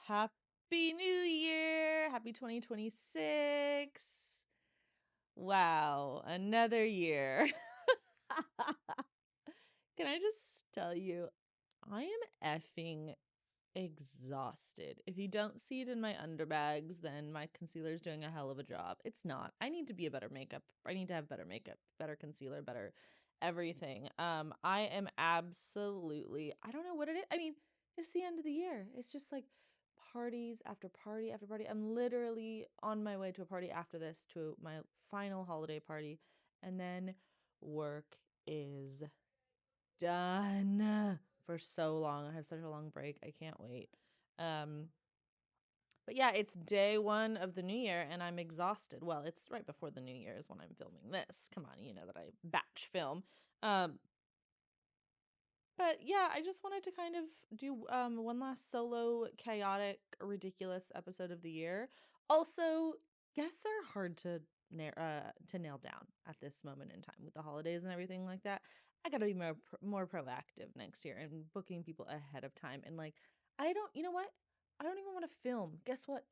Happy New Year! Happy 2026! Wow, another year. Can I just tell you, I am effing exhausted. If you don't see it in my underbags, then my concealer's doing a hell of a job. It's not. I need to be a better makeup. I need to have better makeup, better concealer, better everything. I am absolutely, I don't know what it is. I mean, it's the end of the year. It's just like parties after party after party. I'm literally on my way to a party after this, to my final holiday party, and then work is done for so long. I have such a long break. I can't wait. Um, but yeah, it's day one of the new year and I'm exhausted. Well, it's right before the new year is when I'm filming this. Come on, you know that I batch film. Um, but yeah, I just wanted to kind of do one last solo, chaotic, ridiculous episode of the year. Also, guests are hard to nail down at this moment in time with the holidays and everything like that. I gotta be more proactive next year and booking people ahead of time. And like, I don't, you know what? I don't even want to film. Guess what?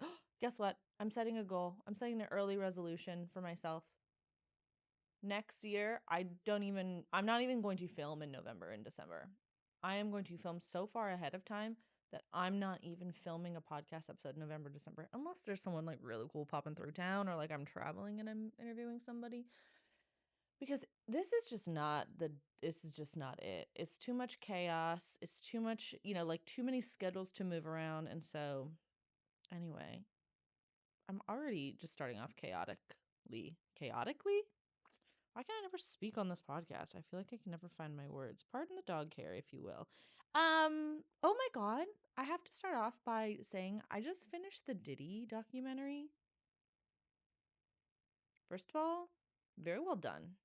Guess what? I'm setting a goal. I'm setting an early resolution for myself. Next year, I'm not even going to film in November and December. I am going to film so far ahead of time that I'm not even filming a podcast episode in November, December, unless there's someone like really cool popping through town or like I'm traveling and I'm interviewing somebody. Because this is just not it. It's too much chaos. It's too much, like too many schedules to move around. And so, anyway, I'm already just starting off chaotically. Chaotically? Why can I never speak on this podcast? I feel like I can never find my words. Pardon the dog hair, if you will. Oh my God. I have to start off by saying I just finished the Diddy documentary. First of all, very well done.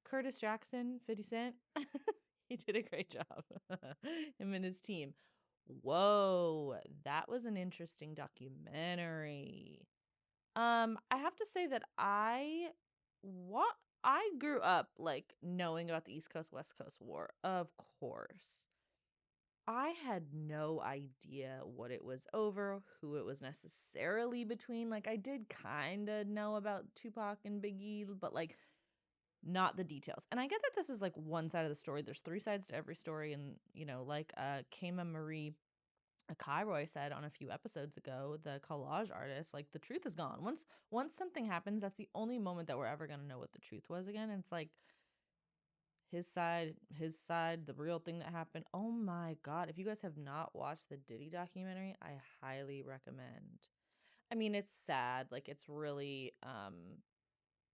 Curtis Jackson, 50 Cent, he did a great job. Him and his team. Whoa, that was an interesting documentary. I have to say that what I grew up like knowing about the East Coast West Coast War, of course. I had no idea what it was over, who it was necessarily between. Like I did kind of know about Tupac and Biggie, but like not the details. And I get that this is like one side of the story. There's three sides to every story, and like Kama Marie Kairoy said on a few episodes ago, the collage artist, like the truth is gone. Once something happens, that's the only moment that we're ever gonna know what the truth was again. And it's like his side, the real thing that happened. Oh my God. If you guys have not watched the Diddy documentary, I highly recommend. I mean, it's sad. Like it's really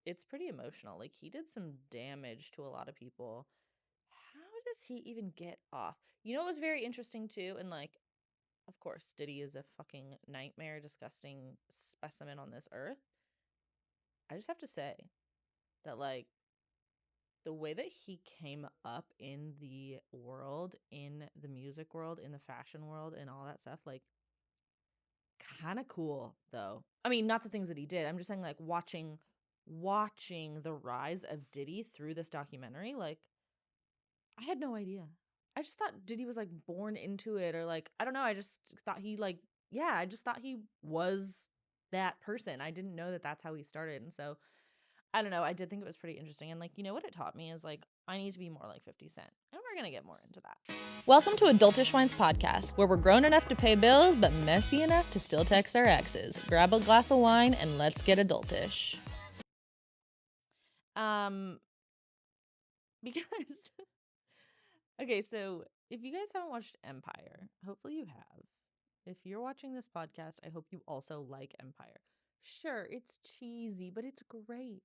it's pretty emotional. Like he did some damage to a lot of people. How does he even get off? It was very interesting too, and like of course, Diddy is a fucking nightmare, disgusting specimen on this earth. I just have to say that, like, the way that he came up in the world, in the music world, in the fashion world, and all that stuff, like, kind of cool, though. I mean, not the things that he did. I'm just saying, like, watching the rise of Diddy through this documentary, like, I had no idea. I just thought Diddy was like born into it, or like I don't know. I just thought he like yeah. I just thought he was that person. I didn't know that that's how he started, and so I don't know. I did think it was pretty interesting, and like what it taught me is like I need to be more like 50 Cent, and we're gonna get more into that. Welcome to Adultish Whines podcast, where we're grown enough to pay bills, but messy enough to still text our exes. Grab a glass of wine and let's get adultish. Um, because okay, so if you guys haven't watched Empire, hopefully you have. If you're watching this podcast, I hope you also like Empire. Sure, it's cheesy, but it's great.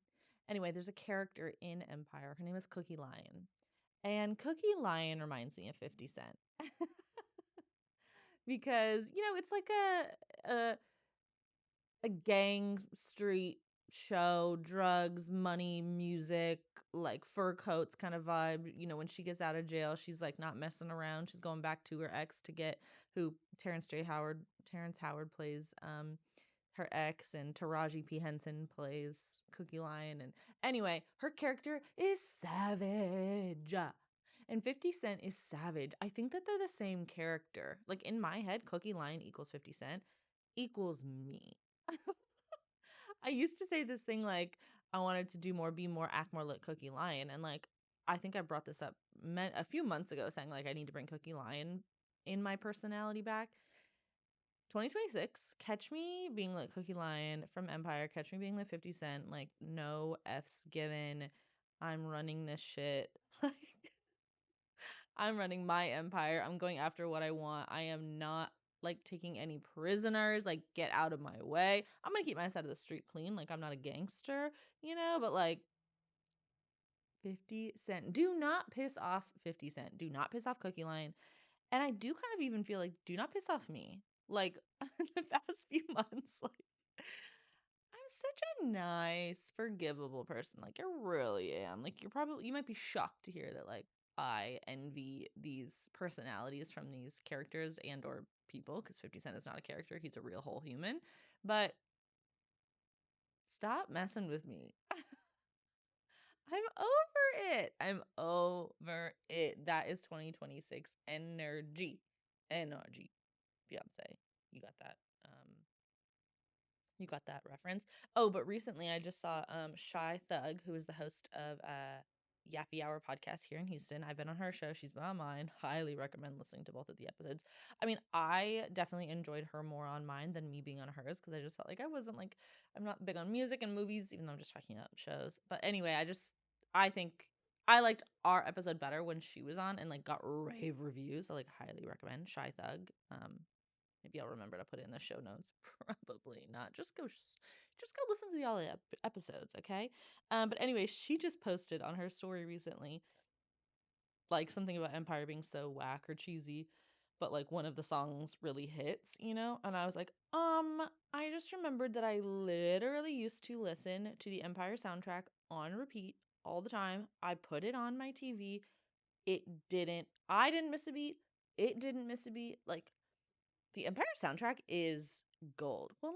Anyway, there's a character in Empire. Her name is Cookie Lyon. And Cookie Lyon reminds me of 50 Cent. Because, it's like a gang street show, drugs, money, music, like fur coats kind of vibe. When she gets out of jail, she's like not messing around. She's going back to her ex to get who Terrence Howard plays her ex, and Taraji P. Henson plays Cookie Lyon. And anyway, her character is savage. And 50 Cent is savage. I think that they're the same character. Like in my head, Cookie Lyon equals 50 Cent equals me. I used to say this thing like I wanted to do more, be more, act more like Cookie Lyon. And like, I think I brought this up a few months ago saying like I need to bring Cookie Lyon in my personality back. 2026, catch me being like Cookie Lyon from Empire, catch me being like 50 Cent, like no F's given. I'm running this shit. Like I'm running my empire. I'm going after what I want. I am not like taking any prisoners. Like get out of my way. I'm going to keep my side of the street clean. Like I'm not a gangster, but like 50 Cent. Do not piss off 50 Cent. Do not piss off Cookie Lyon. And I do kind of even feel like do not piss off me. Like in the past few months, like I'm such a nice, forgivable person. Like I really am. Like you might be shocked to hear that like I envy these personalities from these characters and or people because 50 Cent is not a character. He's a real whole human. But stop messing with me. I'm over it. I'm over it. That is 2026 energy. Energy. Beyonce. You got that. You got that reference. Oh, but recently I just saw Shy Thug, who is the host of Yappy Hour podcast here in Houston. I've been on her show. She's been on mine. Highly recommend listening to both of the episodes. I mean, I definitely enjoyed her more on mine than me being on hers because I just felt like I'm not big on music and movies, even though I'm just talking about shows. But anyway, I think I liked our episode better when she was on and like got rave reviews. So like highly recommend Shy Thug. Maybe I'll remember to put it in the show notes. Probably not. Just go listen to the all episodes, okay? But anyway, she just posted on her story recently, like something about Empire being so whack or cheesy, but like one of the songs really hits, And I was like, I just remembered that I literally used to listen to the Empire soundtrack on repeat all the time. I put it on my TV. I didn't miss a beat. It didn't miss a beat. Like the Empire soundtrack is gold. Well,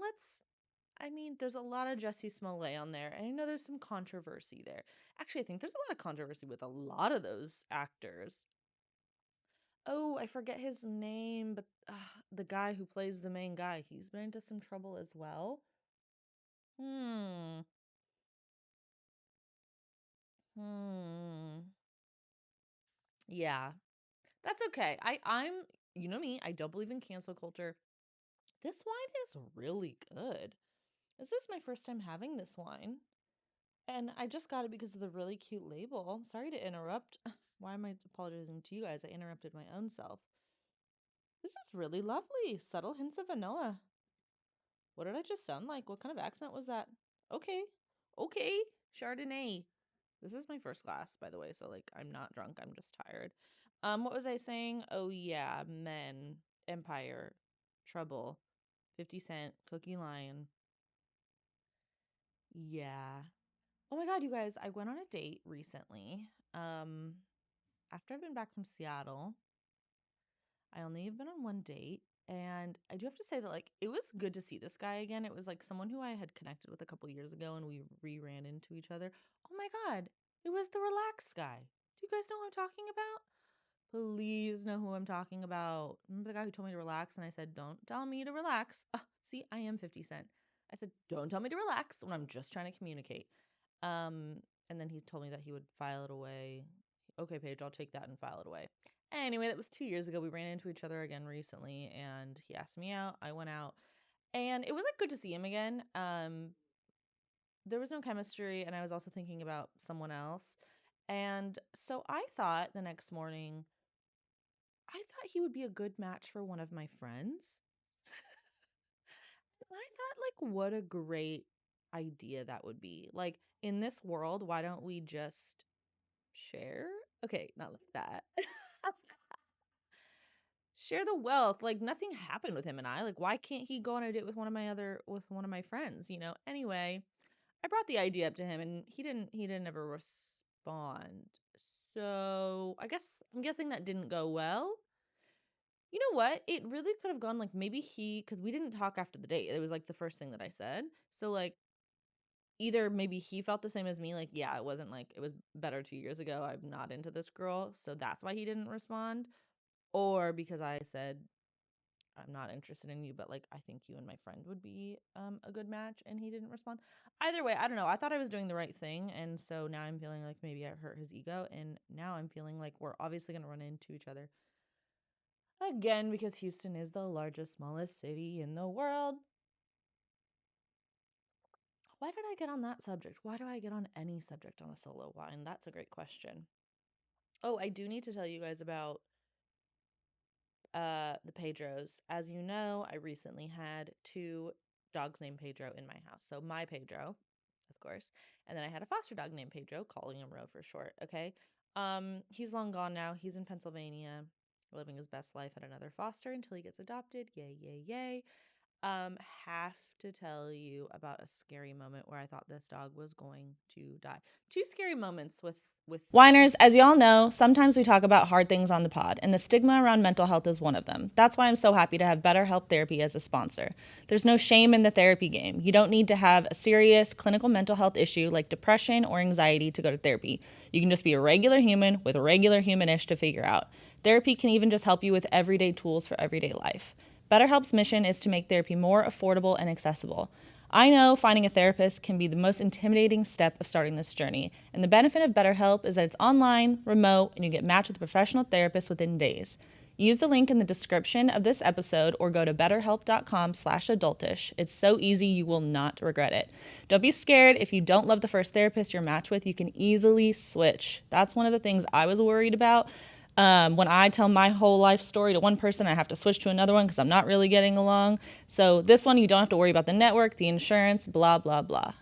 there's a lot of Jussie Smollett on there, and I know there's some controversy there. Actually, I think there's a lot of controversy with a lot of those actors. Oh, I forget his name, but the guy who plays the main guy, he's been into some trouble as well. Hmm. Hmm. Yeah, that's okay. I'm, you know me, I don't believe in cancel culture. This wine is really good. This is my first time having this wine. And I just got it because of the really cute label. Sorry to interrupt. Why am I apologizing to you guys? I interrupted my own self. This is really lovely. Subtle hints of vanilla. What did I just sound like? What kind of accent was that? Okay. Okay. Chardonnay. This is my first glass, by the way, so like I'm not drunk, I'm just tired. What was I saying? Oh yeah, men, Empire, Trouble, 50 Cent, Cookie Lyon. Yeah. Oh my god, you guys, I went on a date recently. After I've been back from Seattle, I only have been on one date. And I do have to say that, like, it was good to see this guy again. It was like someone who I had connected with a couple years ago and we ran into each other. Oh my God, it was the relaxed guy. Do you guys know who I'm talking about? Please know who I'm talking about. Remember the guy who told me to relax and I said, don't tell me to relax. See, I am 50 Cent. I said, don't tell me to relax when I'm just trying to communicate. Um, and then he told me that he would file it away. Okay, Paige, I'll take that and file it away. Anyway, that was 2 years ago. We ran into each other again recently and he asked me out. I went out and it was like good to see him again. There was no chemistry and I was also thinking about someone else. And so I thought the next morning, I thought he would be a good match for one of my friends. I thought, like, what a great idea that would be. Like, in this world, why don't we just share? Okay, not like that. Share the wealth. Like, nothing happened with him and I. Like, why can't he go on a date with with one of my friends, Anyway, I brought the idea up to him and he didn't ever respond. So, I'm guessing that didn't go well. You know what? It really could have gone like maybe because we didn't talk after the date. It was like the first thing that I said. So, like, either maybe he felt the same as me, like, yeah, it wasn't like it was better 2 years ago. I'm not into this girl. So that's why he didn't respond. Or because I said, I'm not interested in you, but like I think you and my friend would be a good match, and he didn't respond. Either way, I don't know. I thought I was doing the right thing, and so now I'm feeling like maybe I hurt his ego, and now I'm feeling like we're obviously going to run into each other again because Houston is the largest, smallest city in the world. Why did I get on that subject? Why do I get on any subject on a solo wine? That's a great question. Oh, I do need to tell you guys about the Pedros. As you know, I recently had two dogs named Pedro in my house. So my Pedro, of course, and then I had a foster dog named Pedro, calling him Ro for short. Okay, he's long gone now. He's in Pennsylvania, living his best life at another foster until he gets adopted. Yay, yay, yay! Have to tell you about a scary moment where I thought this dog was going to die. Two scary moments with Whiners, as y'all know, sometimes we talk about hard things on the pod, and the stigma around mental health is one of them. That's why I'm so happy to have BetterHelp Therapy as a sponsor. There's no shame in the therapy game. You don't need to have a serious clinical mental health issue like depression or anxiety to go to therapy. You can just be a regular human with regular humanish to figure out. Therapy can even just help you with everyday tools for everyday life. BetterHelp's mission is to make therapy more affordable and accessible. I know finding a therapist can be the most intimidating step of starting this journey, and the benefit of BetterHelp is that it's online, remote, and you get matched with a professional therapist within days. Use the link in the description of this episode or go to betterhelp.com/adultish. It's so easy, you will not regret it. Don't be scared. If you don't love the first therapist you're matched with, you can easily switch. That's one of the things I was worried about. When I tell my whole life story to one person, I have to switch to another one because I'm not really getting along. So this one, you don't have to worry about the network, the insurance, blah, blah, blah.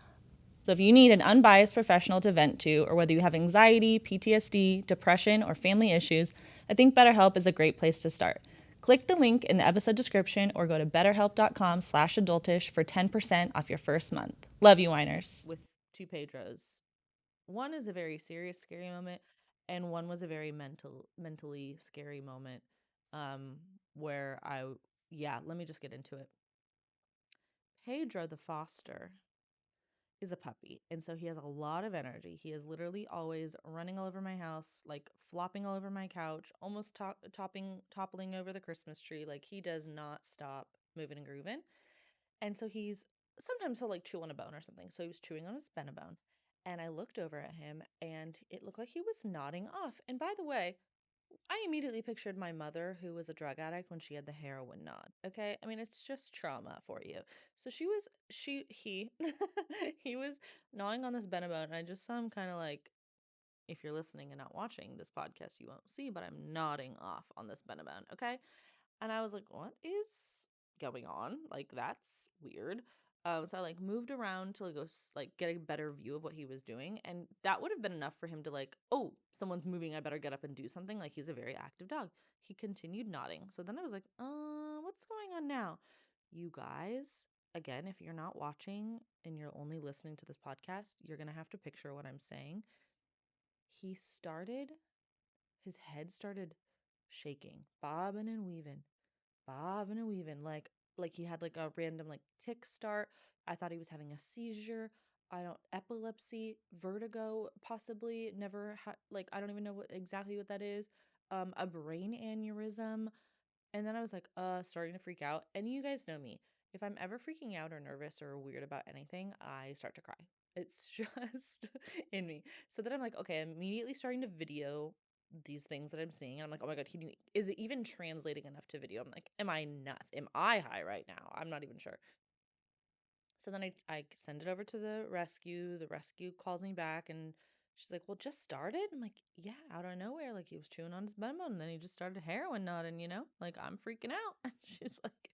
So if you need an unbiased professional to vent to, or whether you have anxiety, PTSD, depression, or family issues, I think BetterHelp is a great place to start. Click the link in the episode description or go to betterhelp.com/adultish for 10% off your first month. Love you, Whiners. With two Pedros. One is a very serious, scary moment, and one was a very mentally scary moment. Where let me just get into it. Pedro the foster is a puppy, and so he has a lot of energy. He is literally always running all over my house, like flopping all over my couch, almost toppling over the Christmas tree. Like he does not stop moving and grooving. And so sometimes he'll like chew on a bone or something. So he was chewing on his bone. And I looked over at him and it looked like he was nodding off. And by the way, I immediately pictured my mother who was a drug addict when she had the heroin nod. Okay? I mean, it's just trauma for you. So he he was gnawing on this bone, and I just saw him kind of like, if you're listening and not watching this podcast, you won't see, but I'm nodding off on this bone, okay? And I was like, what is going on? Like, that's weird. So I like moved around to like go like get a better view of what he was doing, and that would have been enough for him to like, oh, someone's moving. I better get up and do something. Like he's a very active dog. He continued nodding. So then I was like, what's going on now? You guys, again, if you're not watching and you're only listening to this podcast, you're gonna have to picture what I'm saying. He started, his head started shaking, bobbing and weaving, like he had like a random like tick start. I thought he was having a seizure. I don't Epilepsy, vertigo, possibly. Never had, like, I don't even know exactly what that is. A brain aneurysm. And then I was like, starting to freak out. And you guys know me. If I'm ever freaking out or nervous or weird about anything, I start to cry. It's just in me. So then I'm like, okay, I'm immediately starting to video these things that I'm seeing. And I'm like, oh my God, is it even translating enough to video? I'm like, am I nuts? Am I high right now? I'm not even sure. So then I send it over to the rescue. The rescue calls me back and she's like, well, just started? I'm like, yeah, out of nowhere. Like he was chewing on his bum and then he just started heroin nodding, Like I'm freaking out. And she's like,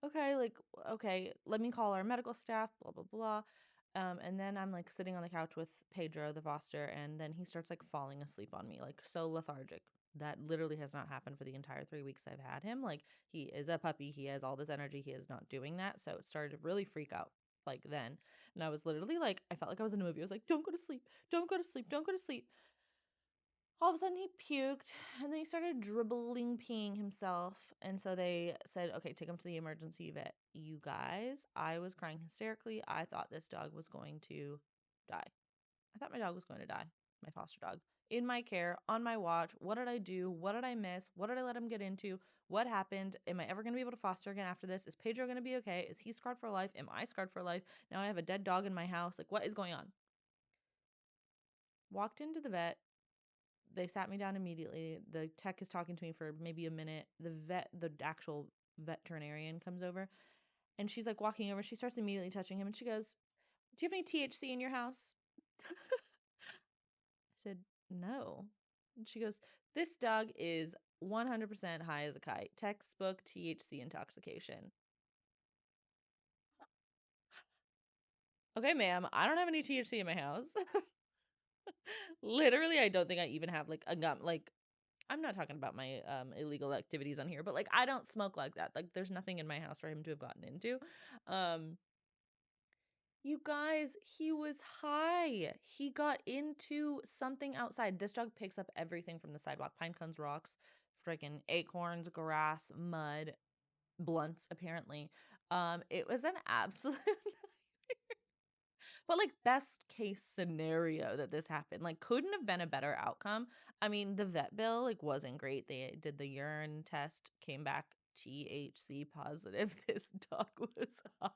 okay, let me call our medical staff, blah, blah, blah. And then I'm like sitting on the couch with Pedro, the foster, and then he starts like falling asleep on me, like so lethargic. That literally has not happened for the entire 3 weeks I've had him. Like he is a puppy. He has all this energy. He is not doing that. So it started to really freak out like then. And I was literally like, I felt like I was in a movie. I was like, don't go to sleep. Don't go to sleep. Don't go to sleep. All of a sudden he puked and then he started dribbling, peeing himself. And so they said, okay, take him to the emergency vet. You guys, I was crying hysterically. I thought this dog was going to die. I thought my dog was going to die, my foster dog. In my care, on my watch. What did I do? What did I miss? What did I let him get into? What happened? Am I ever going to be able to foster again after this? Is Pedro going to be okay? Is he scarred for life? Am I scarred for life? Now I have a dead dog in my house. Like, what is going on? Walked into the vet. They sat me down immediately. The tech is talking to me for maybe a minute. The actual veterinarian comes over and she's like walking over. She starts immediately touching him and she goes, "Do you have any THC in your house?" I said, "No." And she goes, "This dog is 100% high as a kite. Textbook THC intoxication." Okay, ma'am, I don't have any THC in my house. Literally, I don't think I even have like a gum. Like, I'm not talking about my illegal activities on here, but like I don't smoke like that. Like there's nothing in my house for him to have gotten into. Um you guys, he was high. He got into something outside. This dog picks up everything from the sidewalk. Pine cones, rocks, freaking acorns, grass, mud, blunts apparently. It was an absolute but like best case scenario that this happened. Like couldn't have been a better outcome. I mean, the vet bill like wasn't great. They did the urine test, came back THC positive. This dog was high.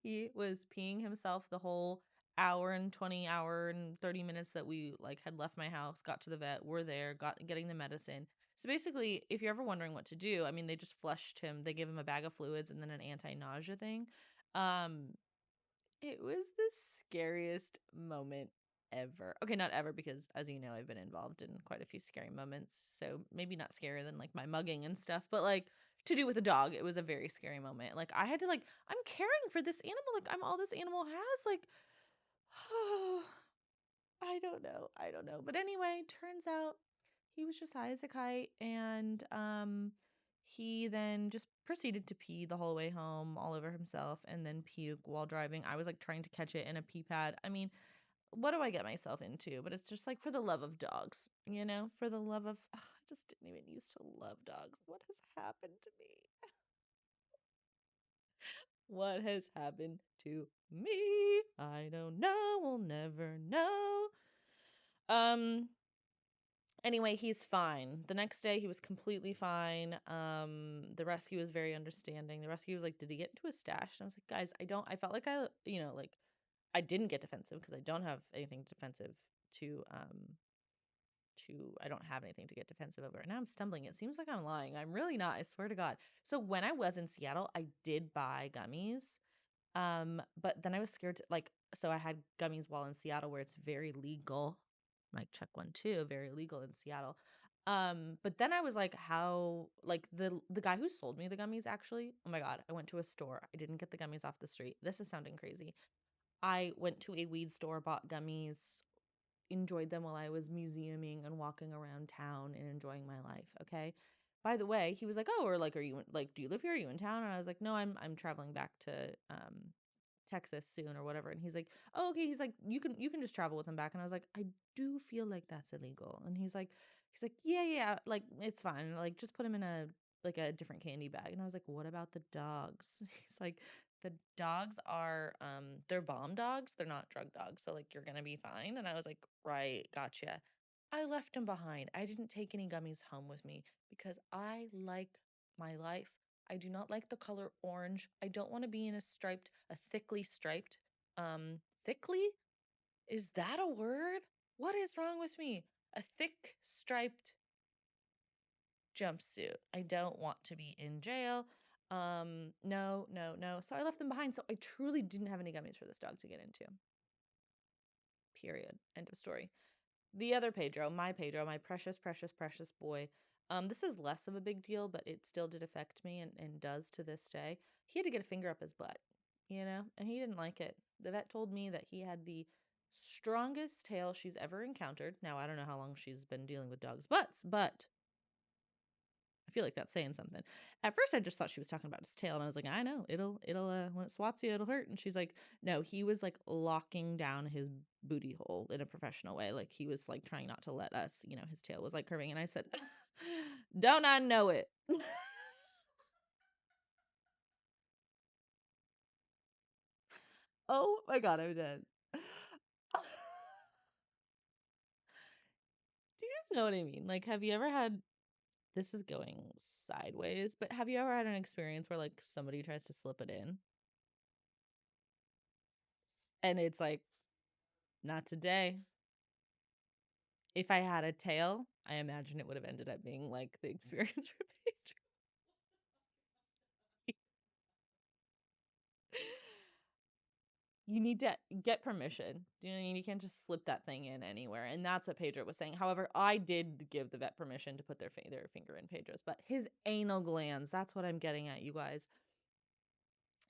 He was peeing himself the whole hour and 30 minutes that we like had left my house, got to the vet, we're there, getting the medicine. So basically, if you're ever wondering what to do, I mean, they just flushed him. They gave him a bag of fluids and then an anti-nausea thing. Um, it was the scariest moment ever. Okay, not ever because as you know, I've been involved in quite a few scary moments. So maybe not scarier than like my mugging and stuff, but like to do with a dog, it was a very scary moment. Like I had to like I'm caring for this animal, like I'm all this animal has like I don't know. I don't know. But anyway, turns out he was just high as a kite and he then just proceeded to pee the whole way home all over himself and then puke while driving. I was like trying to catch it in a pee pad. I mean, what do I get myself into? But it's just like for the love of dogs, you know, for the love of I just didn't even used to love dogs. What has happened to me? What has happened to me? I don't know. We'll never know. Um Anyway, he's fine. The next day he was completely fine. The rescue was very understanding. The rescue was like, "Did he get into a stash?" And I was like, "Guys, I felt like like I didn't get defensive because I don't have anything defensive to I don't have anything to get defensive over. And now I'm stumbling. It seems like I'm lying. I'm really not. I swear to God. So when I was in Seattle, I did buy gummies. But then I was scared to like so I had gummies while in Seattle where it's very legal. Mic check 1 2, very legal in Seattle. But then I was like, how like the guy who sold me the gummies actually, oh my God, I went to a store. I didn't get the gummies off the street. This is sounding crazy. I went to a weed store, bought gummies, enjoyed them while I was museuming and walking around town and enjoying my life. Okay. By the way, he was like, "Oh, or like, are you like, do you live here? Are you in town?" And I was like, "No, I'm traveling back to Texas soon or whatever." And he's like, "Oh, okay." He's like, "You can just travel with him back." And I was like, "I do feel like that's illegal." And he's like, "Yeah, yeah, like it's fine. Like just put him in a different candy bag." And I was like, "What about the dogs?" He's like, "The dogs are they're bomb dogs. They're not drug dogs. So like you're going to be fine." And I was like, "Right, gotcha." I left him behind. I didn't take any gummies home with me because I like my life. I do not like the color orange. I don't want to be in a thickly striped, thickly? Is that a word? What is wrong with me? A thick striped jumpsuit. I don't want to be in jail. No, no, no. So I left them behind. So I truly didn't have any gummies for this dog to get into. Period. End of story. The other Pedro, my precious, precious, precious boy. This is less of a big deal, but it still did affect me and does to this day. He had to get a finger up his butt, and he didn't like it. The vet told me that he had the strongest tail she's ever encountered. Now, I don't know how long she's been dealing with dogs' butts, but I feel like that's saying something. At first, I just thought she was talking about his tail, and I was like, I know it'll when it swats you, it'll hurt. And she's like, no, he was like locking down his booty hole in a professional way. Like he was like trying not to let us, his tail was like curving. And I said, don't I know it? Oh my God, I'm dead. Do you guys know what I mean? Like, have you ever had, this is going sideways, but have you ever had an experience where like somebody tries to slip it in and it's like, not today? If I had a tail, I imagine it would have ended up being like the experience for Paige. You need to get permission. Do you know what I mean? You can't just slip that thing in anywhere. And that's what Pedro was saying. However, I did give the vet permission to put their finger in Pedro's, but his anal glands, that's what I'm getting at, you guys.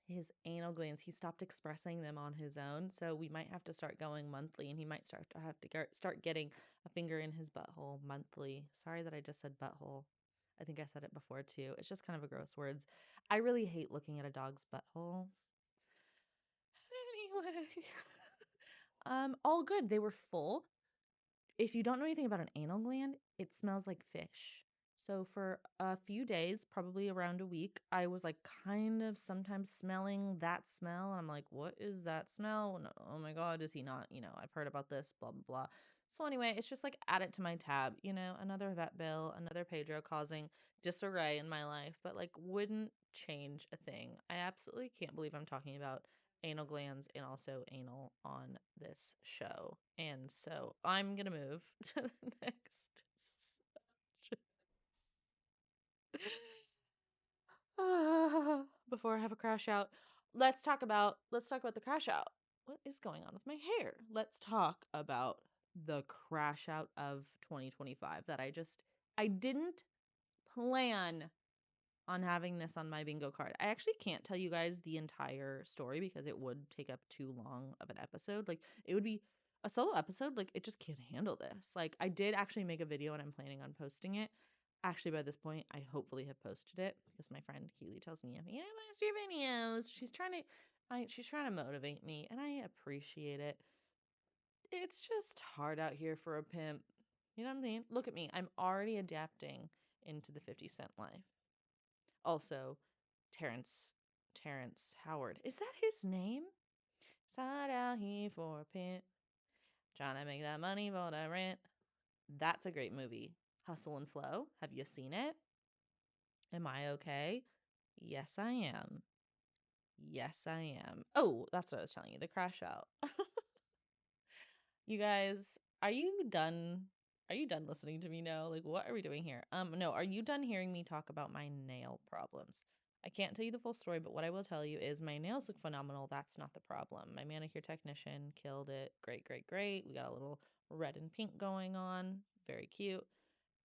His anal glands, he stopped expressing them on his own. So we might have to start going monthly, and he might start getting a finger in his butthole monthly. Sorry that I just said butthole. I think I said it before too. It's just kind of a gross words. I really hate looking at a dog's butthole. Anyway, all good. They were full. If you don't know anything about an anal gland, it smells like fish. So for a few days, probably around a week, I was like kind of sometimes smelling that smell. And I'm like, what is that smell? No, oh my God, is he not? I've heard about this, blah, blah, blah. So anyway, it's just like add it to my tab, another vet bill, another Pedro causing disarray in my life, but like wouldn't change a thing. I absolutely can't believe I'm talking about anal glands and also anal on this show. And so I'm going to move to the next before I have a crash out. Let's talk about the crash out. What is going on with my hair? Let's talk about the crash out of 2025 that I didn't plan on having this on my bingo card. I actually can't tell you guys the entire story because it would take up too long of an episode. Like it would be a solo episode. Like it just can't handle this. Like I did actually make a video and I'm planning on posting it. Actually, by this point, I hopefully have posted it because my friend Keely tells me, post your videos. She's trying to motivate me, and I appreciate it. It's just hard out here for a pimp. You know what I mean? Look at me. I'm already adapting into the 50 Cent life. Also, Terrence Howard. Is that his name? Side out here for a pimp, trying to make that money for the rent. That's a great movie. Hustle and Flow. Have you seen it? Am I okay? Yes, I am. Yes, I am. Oh, that's what I was telling you. The crash out. You guys, are you done? Are you done listening to me now? Like, what are we doing here? No, are you done hearing me talk about my nail problems? I can't tell you the full story, but what I will tell you is my nails look phenomenal. That's not the problem. My manicure technician killed it. Great, great, great. We got a little red and pink going on. Very cute.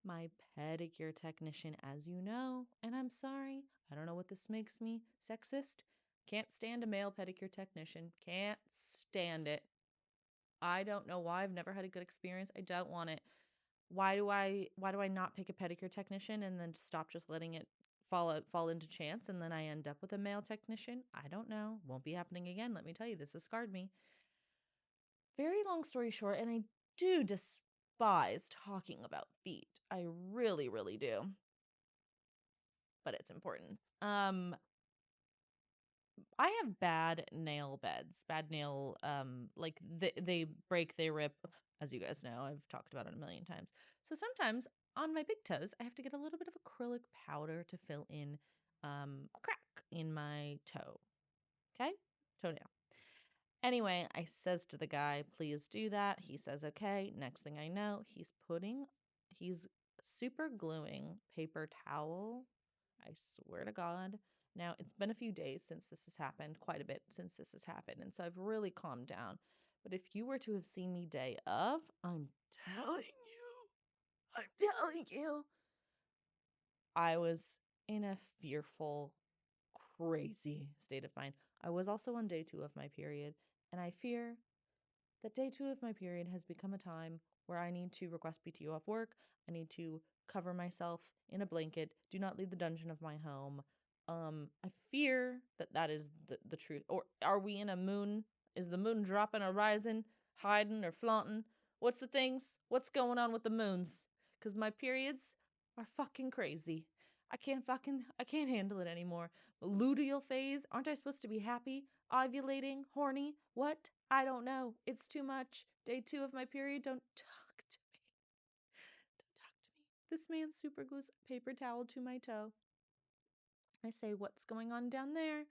My pedicure technician, as you know, and I'm sorry, I don't know what this makes me sexist. Can't stand a male pedicure technician. Can't stand it. I don't know why. I've never had a good experience. I don't want it. Why do I not pick a pedicure technician and then stop just letting it fall into chance and then I end up with a male technician? I don't know. Won't be happening again. Let me tell you, this has scarred me. Very long story short, and I do despise talking about feet. I really, really do. But it's important. I have bad nail beds, bad nail, like they break, they rip, as you guys know. I've talked about it a million times. So sometimes on my big toes, I have to get a little bit of acrylic powder to fill in a crack in my toe. Okay? Toenail. Anyway, I says to the guy, please do that. He says, okay. Next thing I know, he's super gluing paper towel. I swear to God. Now, it's been a few days since this has happened, quite a bit since this has happened. And so I've really calmed down. But if you were to have seen me day of, I'm telling you, I was in a fearful, crazy state of mind. I was also on day 2 of my period, and I fear that day 2 of my period has become a time where I need to request PTO off work. I need to cover myself in a blanket. Do not leave the dungeon of my home. I fear that that is the truth. Or are we in a moon? Is the moon dropping or rising, hiding or flaunting? What's the things? What's going on with the moons? Because my periods are fucking crazy. I can't handle it anymore. Luteal phase? Aren't I supposed to be happy? Ovulating? Horny? What? I don't know. It's too much. Day 2 of my period. Don't talk to me. Don't talk to me. This man super glues a paper towel to my toe. I say, what's going on down there?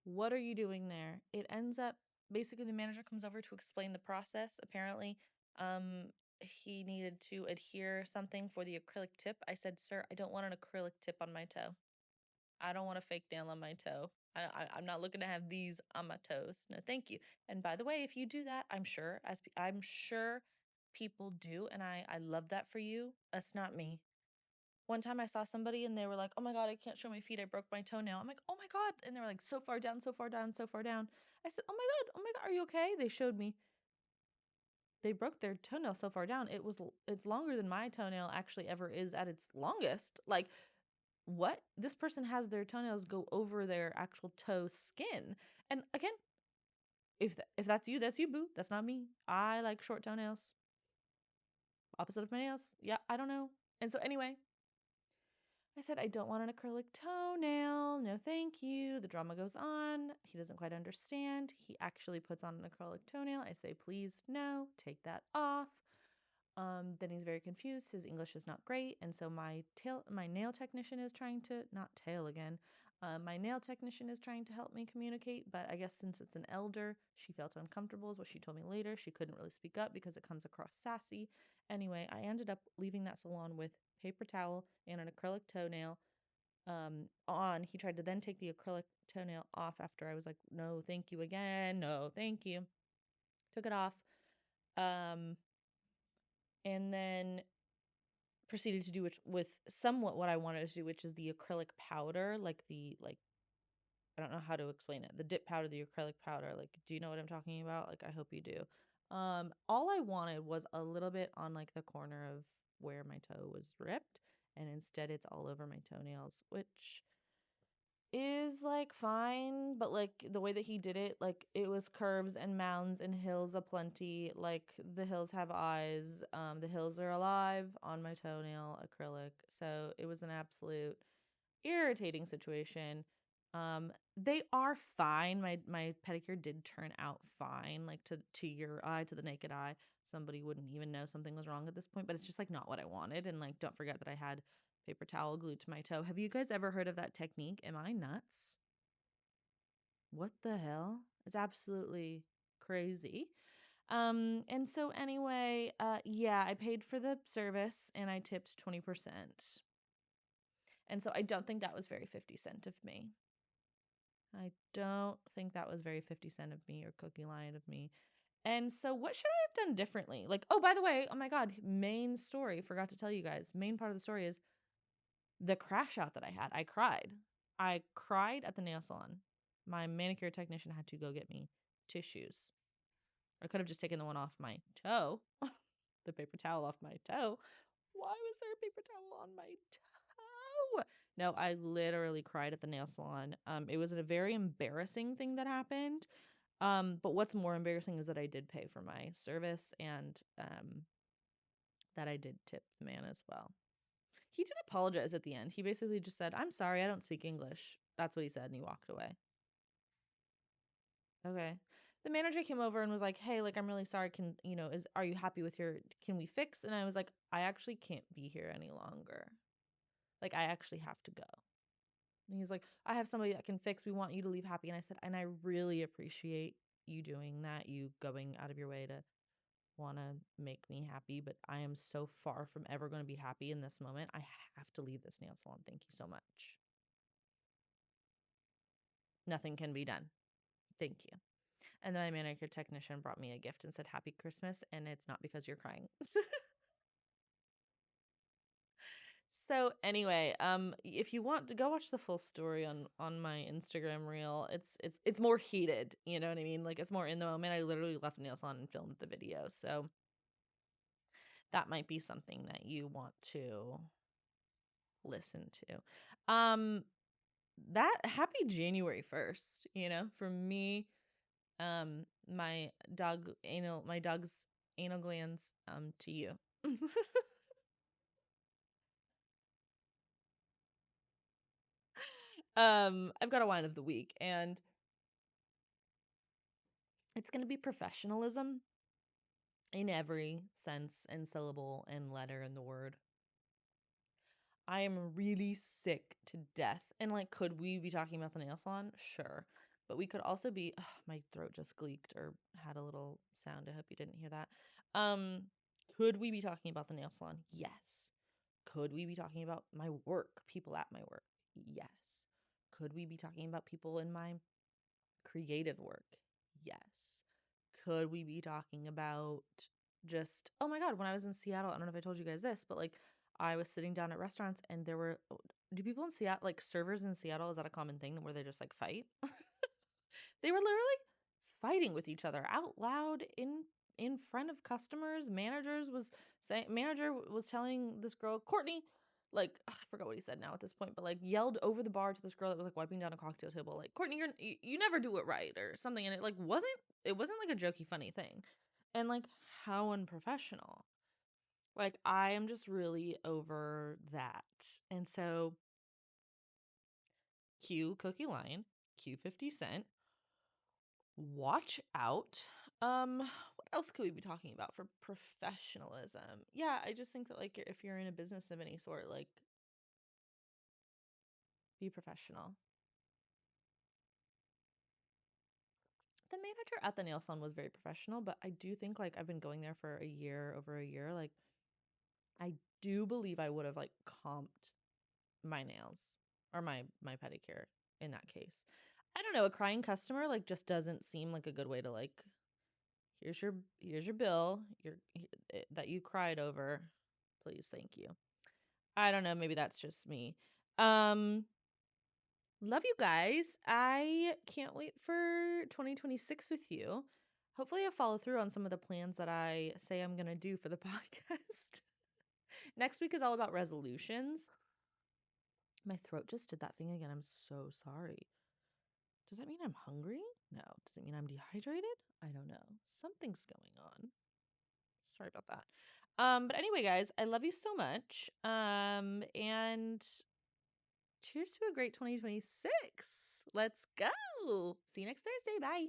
What are you doing there? It ends up, basically the manager comes over to explain the process. Apparently, he needed to adhere something for the acrylic tip. I said, sir, I don't want an acrylic tip on my toe. I don't want a fake nail on my toe. I'm not looking to have these on my toes. No, thank you. And by the way, if you do that, I'm sure people do, and I love that for you. That's not me. One time I saw somebody and they were like, "Oh my God, I can't show my feet. I broke my toenail." I'm like, "Oh my God." And they were like, "So far down, so far down, so far down." I said, oh my God, are you okay?" They showed me. They broke their toenail so far down. It's longer than my toenail actually ever is at its longest. Like, what? This person has their toenails go over their actual toe skin. And again, if that's you, boo. That's not me. I like short toenails. Opposite of my nails. Yeah, I don't know. And so anyway, I said, I don't want an acrylic toenail. No, thank you. The drama goes on. He doesn't quite understand. He actually puts on an acrylic toenail. I say, please, no, take that off. Then he's very confused. His English is not great. And so my nail technician is trying to, not tail again. My nail technician is trying to help me communicate, but I guess since it's an elder, she felt uncomfortable is what she told me later. She couldn't really speak up because it comes across sassy. Anyway, I ended up leaving that salon with paper towel and an acrylic toenail on. He tried to then take the acrylic toenail off after I was like, no, thank you again. No, thank you. Took it off. And then proceeded to do with somewhat what I wanted to do, which is the acrylic powder, like I don't know how to explain it. The dip powder, the acrylic powder. Like, do you know what I'm talking about? Like, I hope you do. All I wanted was a little bit on like the corner of where my toe was ripped, and instead it's all over my toenails, which is like fine, but like the way that he did it, like it was curves and mounds and hills aplenty. Like the hills have eyes. The hills are alive on my toenail acrylic. So it was an absolute irritating situation. They are fine. My pedicure did turn out fine. Like to your eye, to the naked eye, somebody wouldn't even know something was wrong at this point. But it's just like not what I wanted. And like, don't forget that I had paper towel glued to my toe. Have you guys ever heard of that technique? Am I nuts? What the hell? It's absolutely crazy. And so anyway, yeah, I paid for the service and I tipped 20%. And so I don't think that was very 50 cent of me. I don't think that was very 50 cent of me or Cookie Lyon of me. And so what should I have done differently? Like, oh, by the way, oh my God, main story, forgot to tell you guys. Main part of the story is the crash out that I had. I cried. I cried at the nail salon. My manicure technician had to go get me tissues. I could have just taken the one off my toe, the paper towel off my toe. Why was there a paper towel on my toe? No, I literally cried at the nail salon. It was a very embarrassing thing that happened. But what's more embarrassing is that I did pay for my service and that I did tip the man as well. He did apologize at the end. He basically just said, "I'm sorry, I don't speak English." That's what he said, and he walked away. Okay. The manager came over and was like, "Hey, like I'm really sorry. Are you happy with can we fix?" And I was like, "I actually can't be here any longer. Like I actually have to go." And he's like, "I have somebody that can fix. We want you to leave happy." And I said, "And I really appreciate you doing that, you going out of your way to want to make me happy, but I am so far from ever going to be happy in this moment. I have to leave this nail salon. Thank you so much. Nothing can be done. Thank you." And then my manicure technician brought me a gift and said, "Happy Christmas." And it's not because you're crying. So anyway, if you want to go watch the full story on my Instagram reel, it's more heated, you know what I mean? Like it's more in the moment. I literally left nails on and filmed the video. So that might be something that you want to listen to. That happy January 1st, for me, my dog's anal glands, to you. I've got a wine of the week, and it's going to be professionalism in every sense and syllable and letter in the word. I am really sick to death. And like, could we be talking about the nail salon? Sure. But we could also be, my throat just gleeked or had a little sound. I hope you didn't hear that. Could we be talking about the nail salon? Yes. Could we be talking about my work, people at my work? Yes. Could we be talking about people in my creative work? Yes. Could we be talking about just, oh my God, when I was in Seattle, I don't know if I told you guys this, but like I was sitting down at restaurants and there were, do people in Seattle, like servers in Seattle, is that a common thing where they just like fight? They were literally fighting with each other out loud in front of customers. Manager was telling this girl, Courtney, like, I forgot what he said now at this point, but like yelled over the bar to this girl that was like wiping down a cocktail table, like, Courtney, you never do it right or something. And it wasn't like a jokey funny thing. And like, how unprofessional. Like, I am just really over that. And so cue Cookie Lyon, cue 50 Cent, watch out. What else could we be talking about for professionalism? Yeah, I just think that like if you're in a business of any sort, like, be professional. The manager at the nail salon was very professional, but I do think like I've been going there for over a year. Like, I do believe I would have like comped my nails or my pedicure in that case. I don't know, a crying customer like just doesn't seem like a good way to like, here's your bill that you cried over. Please, thank you. I don't know, maybe that's just me. Love you guys. I can't wait for 2026 with you. Hopefully I follow through on some of the plans that I say I'm going to do for the podcast. Next week is all about resolutions. My throat just did that thing again. I'm so sorry. Does that mean I'm hungry? No. Does it mean I'm dehydrated? I don't know. Something's going on. Sorry about that. But anyway, guys, I love you so much. And cheers to a great 2026. Let's go. See you next Thursday. Bye.